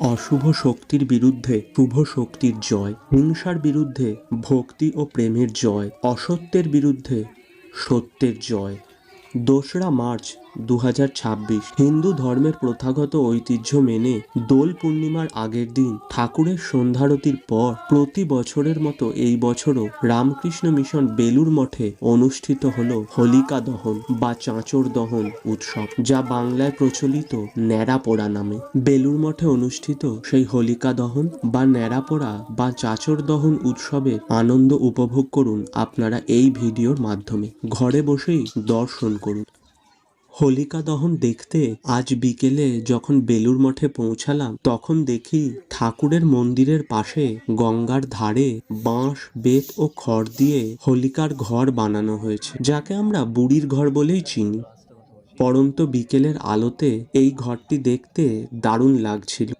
অশুভ শক্তির বিরুদ্ধে শুভ শক্তির জয়, হিংসার বিরুদ্ধে ভক্তি ও প্রেমের জয়, অসত্যের বিরুদ্ধে সত্যের জয়। 2রা মার্চ 2026 হিন্দু ধর্মের প্রথাগত ঐতিহ্য মেনে দোল পূর্ণিমার আগের দিন ঠাকুরের সন্ধ্যারতির পর প্রতি বছরের মতো এই বছরও রামকৃষ্ণ মিশন বেলুর মঠে অনুষ্ঠিত হল হোলিকা দহন বা চাঁচর দহন উৎসব, যা বাংলায় প্রচলিত ন্যাড়া পোড়া নামে। বেলুর মঠে অনুষ্ঠিত সেই হোলিকা দহন বা ন্যাড়া পোড়া বা চাঁচর দহন উৎসবে আনন্দ উপভোগ করুন আপনারা এই ভিডিওর মাধ্যমে। ঘরে বসেই দর্শন করুন। হোলিকা দহন দেখতে আজ বিকেলে যখন বেলুর মঠে পৌঁছালাম, তখন দেখি ঠাকুরের মন্দিরের পাশে গঙ্গার ধারে বাঁশ, বেত ও খড় দিয়ে হোলিকার ঘর বানানো হয়েছে, যাকে আমরা বুড়ির ঘর বলেই চিনি। পরন্ত বিকেলের আলোতে এই ঘরটি দেখতে দারুণ লাগছিল।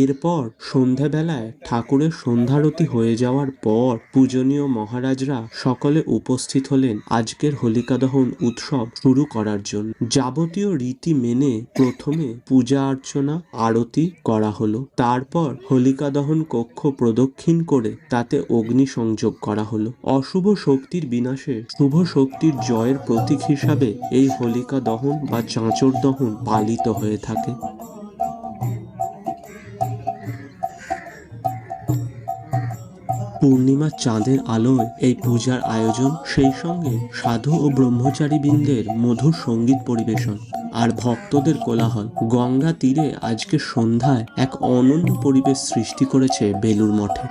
এরপর সন্ধ্যাবেলায় ঠাকুরের সন্ধ্যারতি হয়ে যাওয়ার পর পূজনীয় মহারাজরা সকলে উপস্থিত হলেন আজকের হোলিকা দহন উৎসব শুরু করার জন্য। যাবতীয় রীতি মেনে প্রথমে পূজা অর্চনা, আরতি করা হলো। তারপর হোলিকা দহন কক্ষ প্রদক্ষিণ করে তাতে অগ্নি সংযোগ করা হলো। অশুভ শক্তির বিনাশে শুভ শক্তির জয়ের প্রতীক হিসাবে এই হোলিকা দহন বা চাঁচর দহন পালিত হয়ে থাকে। পূর্ণিমার চাঁদের আলোয় এই পূজার আয়োজন, সেই সঙ্গে সাধু ও ব্রহ্মচারী বৃন্দের মধুর সঙ্গীত পরিবেশন আর ভক্তদের কোলাহল গঙ্গা তীরে আজকে সন্ধ্যায় এক অনন্য পরিবেশ সৃষ্টি করেছে বেলুর মঠে।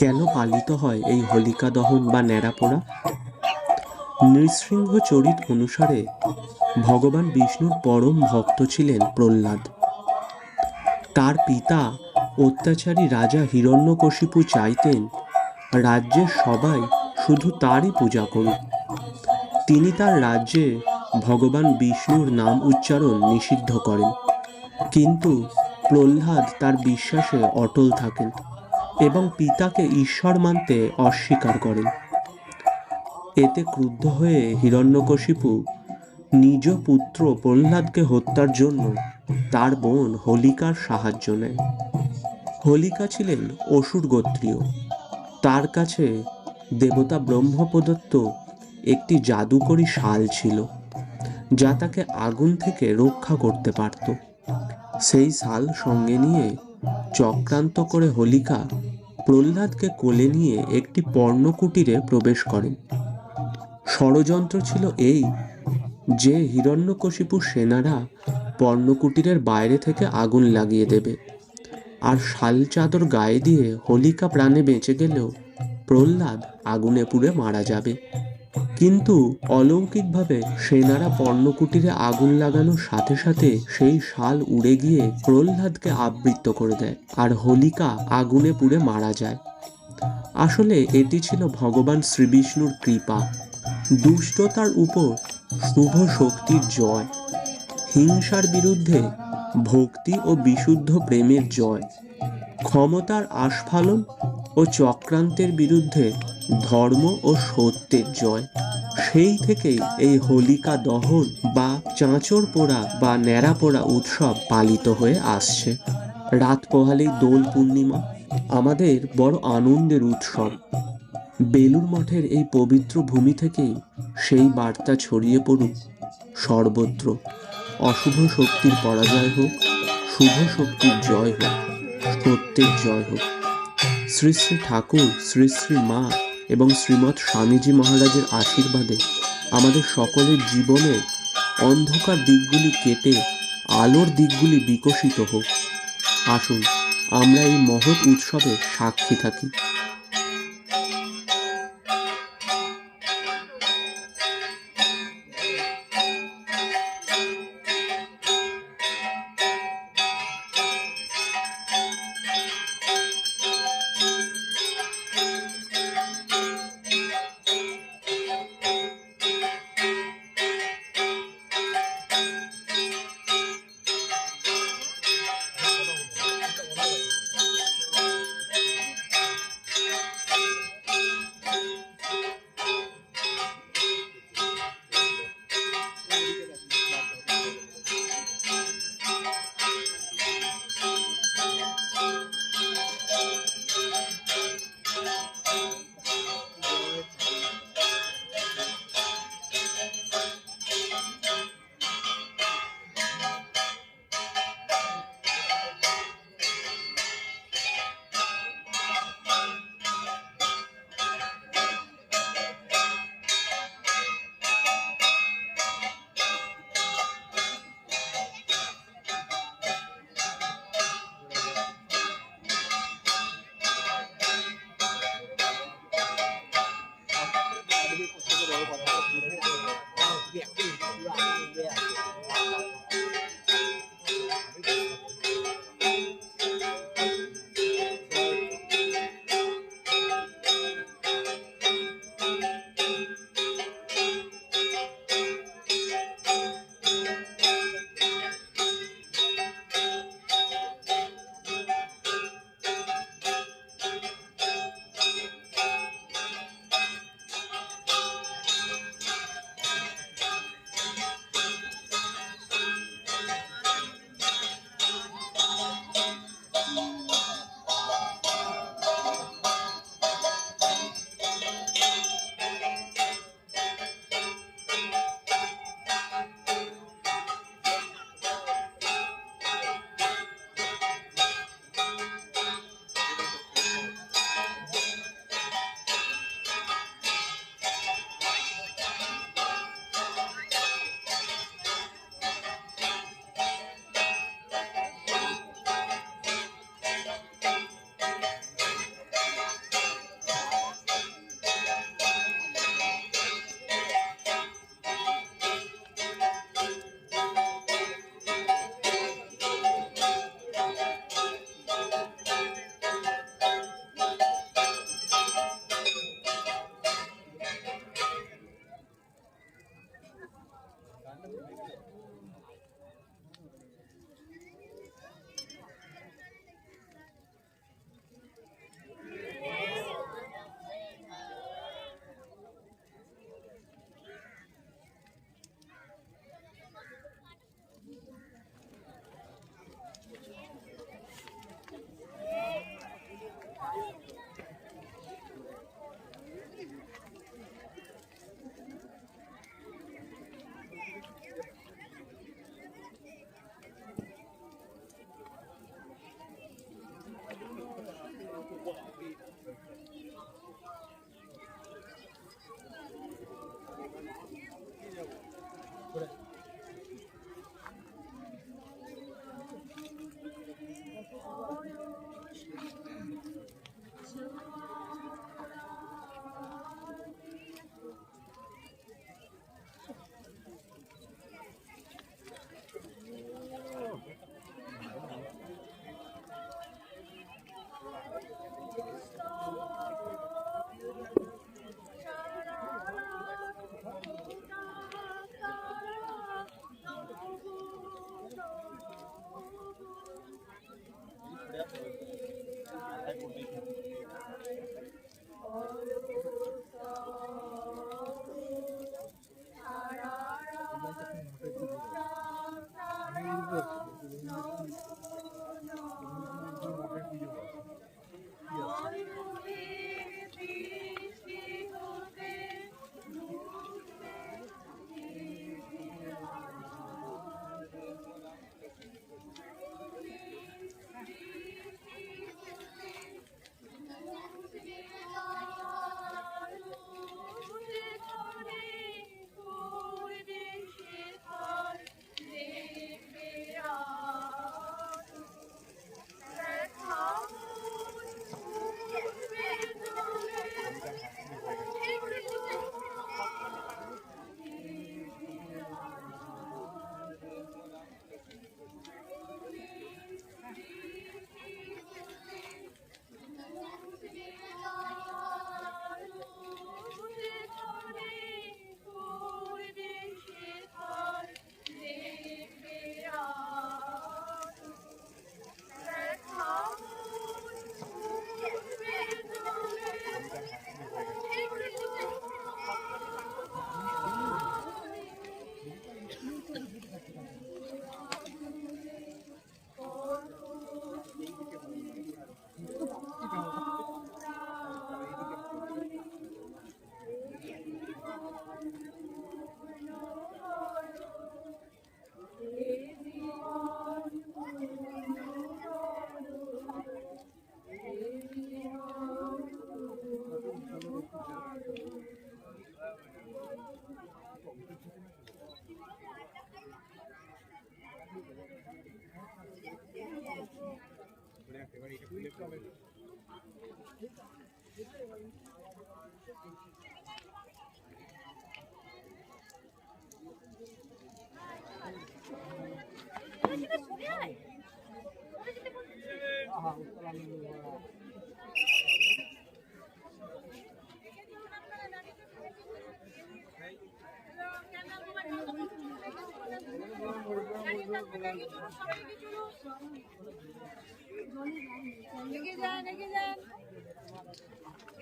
কেন পালিত হয় এই হোলিকা দহন বা ন্যাড়া পোড়া? নৃসিংহ চরিত অনুসারে ভগবান বিষ্ণুর পরম ভক্ত ছিলেন প্রহ্লাদ। তার পিতা অত্যাচারী রাজা হিরণ্যকশিপু চাইতেন রাজ্যের সবাই শুধু তারই পূজা করুক। তিনি তার রাজ্যে ভগবান বিষ্ণুর নাম উচ্চারণ নিষিদ্ধ করেন, কিন্তু প্রহ্লাদ তার বিশ্বাসে অটল থাকেন এবং পিতাকে ঈশ্বর মানতে অস্বীকার করেন। এতে ক্রুদ্ধ হয়ে হিরণ্যকশিপু নিজ পুত্র প্রহ্লাদকে হত্যার জন্য তার বোন হোলিকার সাহায্য নেয়। হোলিকা ছিলেন অসুর গোত্রীয়। তার কাছে দেবতা ব্রহ্ম প্রদত্ত একটি জাদুকরী শাল ছিল, যা তাকে আগুন থেকে রক্ষা করতে পারত। সেই শাল সঙ্গে নিয়ে চক্রান্ত করে হোলিকা প্রহ্লাদকে কোলে নিয়ে একটি পর্ণকুটিরে প্রবেশ করেন। ষড়যন্ত্র ছিল এই যে হিরণ্যকশিপুর সেনারা পর্ণকুটিরের বাইরে থেকে আগুন লাগিয়ে দেবে, আর শাল চাদর গায়ে দিয়ে হোলিকা প্রাণে বেঁচে গেলেও প্রহ্লাদ আগুনে পুড়ে মারা যাবে। কিন্তু অলৌকিকভাবে সেনারা পর্ণকুটিরে আগুন লাগানোর সাথে সাথে সেই শাল উড়ে গিয়ে প্রহ্লাদকে আবৃত করে দেয়, আর হোলিকা আগুনে পুড়ে মারা যায়। আসলে এটি ছিল ভগবান শ্রীবিষ্ণুর কৃপা, দুষ্টতার উপর শুভ শক্তির জয়, হিংসার বিরুদ্ধে ভক্তি ও বিশুদ্ধ প্রেমের জয়, ক্ষমতার আস্ফালন ও চক্রান্তের বিরুদ্ধে ধর্ম ও সত্যের জয়। সেই থেকেই এই হোলিকা দহন বা চাঁচর পোড়া বা ন্যাড়া পোড়া উৎসব পালিত হয়ে আসছে। রাত পোহালেই দোল পূর্ণিমা, আমাদের বড় আনন্দের উৎসব। বেলুর মঠের এই পবিত্র ভূমি থেকেই সেই বার্তা ছড়িয়ে পড়ুক সর্বত্র। অশুভ শক্তির পরাজয় হোক, শুভ শক্তির জয় হোক, সত্যের জয় হোক। শ্রী শ্রী ঠাকুর, শ্রী শ্রী মা এবং শ্রীমৎ স্বামীজি মহারাজের আশীর্বাদে আমাদের সকলের জীবনের অন্ধকার দিকগুলি কেটে আলোর দিকগুলি বিকশিত হোক। আসুন আমরা এই মহৎ উৎসবে সাক্ষী থাকি।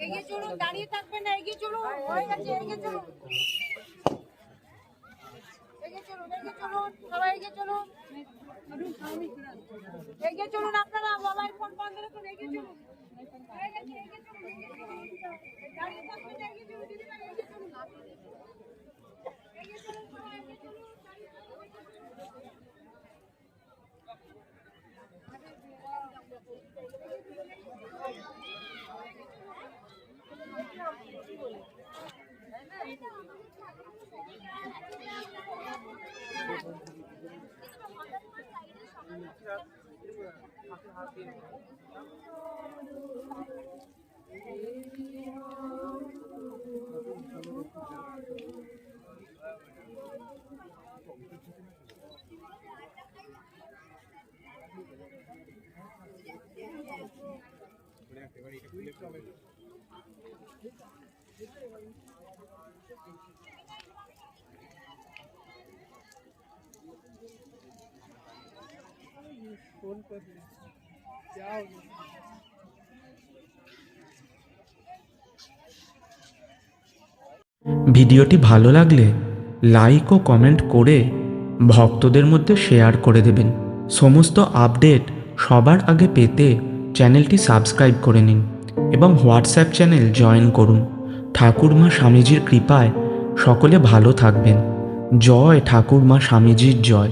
এগিয়ে চলুন, দাঁড়িয়ে থাকবেন না, এগিয়ে চলুন, হয়ে গেছে, এগিয়ে চলুন, এগিয়ে চলুন, এগিয়ে চলুন, সবাই এগিয়ে চলুন, এগিয়ে চলুন, আপনারা মোবাইল ফোন বন্ধ রাখুন, এগিয়ে চলুন, হয়ে গেছে, এগিয়ে চলুন, এগিয়ে চলুন, দাঁড়িয়ে থাকবেন না, এগিয়ে চলুন, দিদি ভাই, এগিয়ে চলুন, এগিয়ে চলুন, সবাই এগিয়ে চলুন, ভিডিওটি ভালো লাগলে লাইক ও কমেন্ট করে ভক্তদের মধ্যে শেয়ার করে দেবেন। সমস্ত আপডেট সবার আগে পেতে চ্যানেলটি সাবস্ক্রাইব করে নিন এবং হোয়াটসঅ্যাপ চ্যানেল জয়েন করুন। ঠাকুরমা স্বামীজির কৃপায় সকলে ভালো থাকবেন। জয় ঠাকুরমা স্বামীজির জয়।